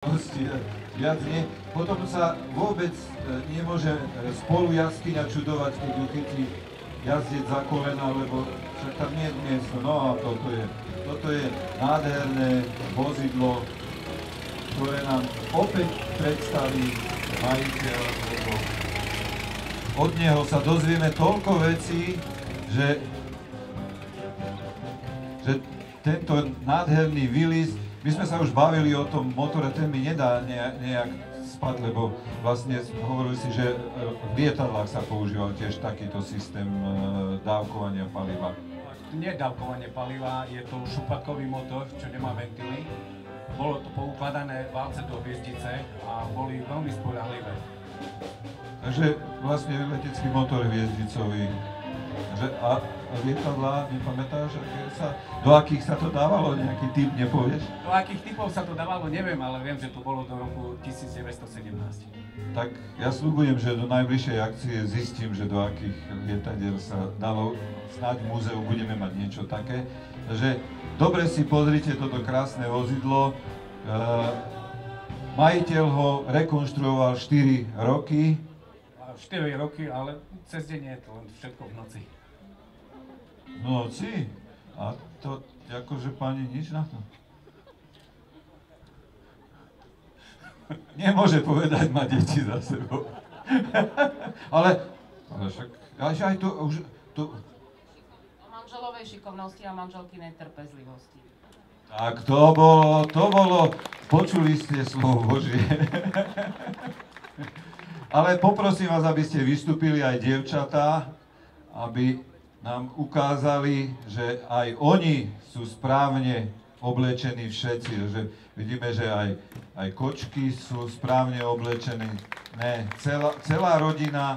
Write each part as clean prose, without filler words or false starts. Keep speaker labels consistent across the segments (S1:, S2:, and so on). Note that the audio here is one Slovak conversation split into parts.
S1: Viac nie. Potom sa vôbec nemôže spolujazkyňa čudovať, keď ju chytí jazdec za kolena, lebo však tam nie je miesto. No a toto je nádherné vozidlo, ktoré nám opäť predstaví majiteľ, lebo od neho sa dozvieme toľko vecí, že tento nádherný Willys. My sme sa už bavili o tom motore, ten mi nedá nejak spať, lebo vlastne hovorili si, že v lietadlách sa používal tiež takýto systém dávkovania paliva.
S2: Nie dávkovanie paliva, je to šupatkový motor, čo nemá ventily. Bolo to poukladané válce do hviezdice a boli veľmi spoľahlivé.
S1: Takže vlastne letecký motor hviezdicový. A lietadlá, nepamätáš, do akých sa to dávalo? Nejaký typ nepovieš?
S2: Do akých typov sa to dávalo, neviem, ale viem, že to bolo do roku 1917.
S1: Tak ja sľubujem, že do najbližšej akcie zistím, že do akých lietadiel sa dalo. Snáď v múzeu budeme mať niečo také. Takže dobre si pozrite toto krásne vozidlo. Majiteľ ho rekonštruoval 4 roky.
S2: 4 roky, ale cez deň je to len všetko v noci.
S1: V noci? A to akože pani nič na to? Nemôže povedať, má deti za sebou. ale však aj to už...
S3: O manželovej šikovnosti a manželkynej trpezlivosti.
S1: Tak to bolo, počuli ste slovo Božie. Ale poprosím vás, aby ste vystúpili aj dievčatá, aby nám ukázali, že aj oni sú správne oblečení všetci. Že vidíme, že aj kočky sú správne oblečení. Ne, celá rodina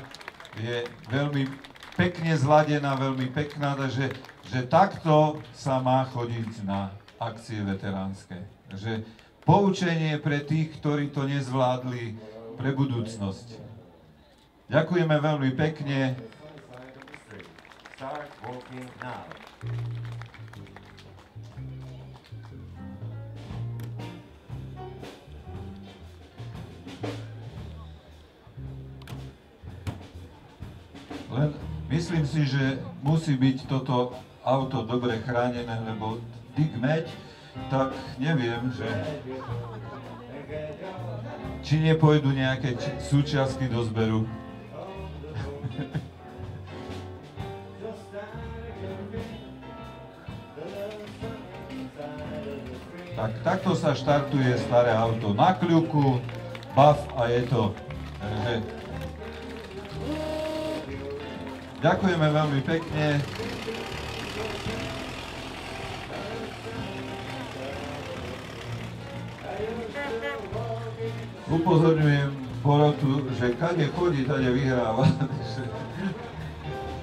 S1: je veľmi pekne zladená, veľmi pekná, takže že takto sa má chodiť na akcie veteránske. Takže poučenie pre tých, ktorí to nezvládli, pre budúcnosť. Ďakujeme veľmi pekne.
S4: Start walking now.
S1: Len myslím si, že musí byť toto auto dobre chránené, lebo ty kmeď, tak neviem, že či nepôjdu nejaké súčiastky do zberu. Takto sa štartuje staré auto na kľuku, baf a je to. Takže ďakujeme veľmi pekne. Upozorňujem porotu, že kade chodí, tade vyhráva.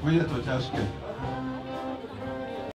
S1: Bude to ťažké.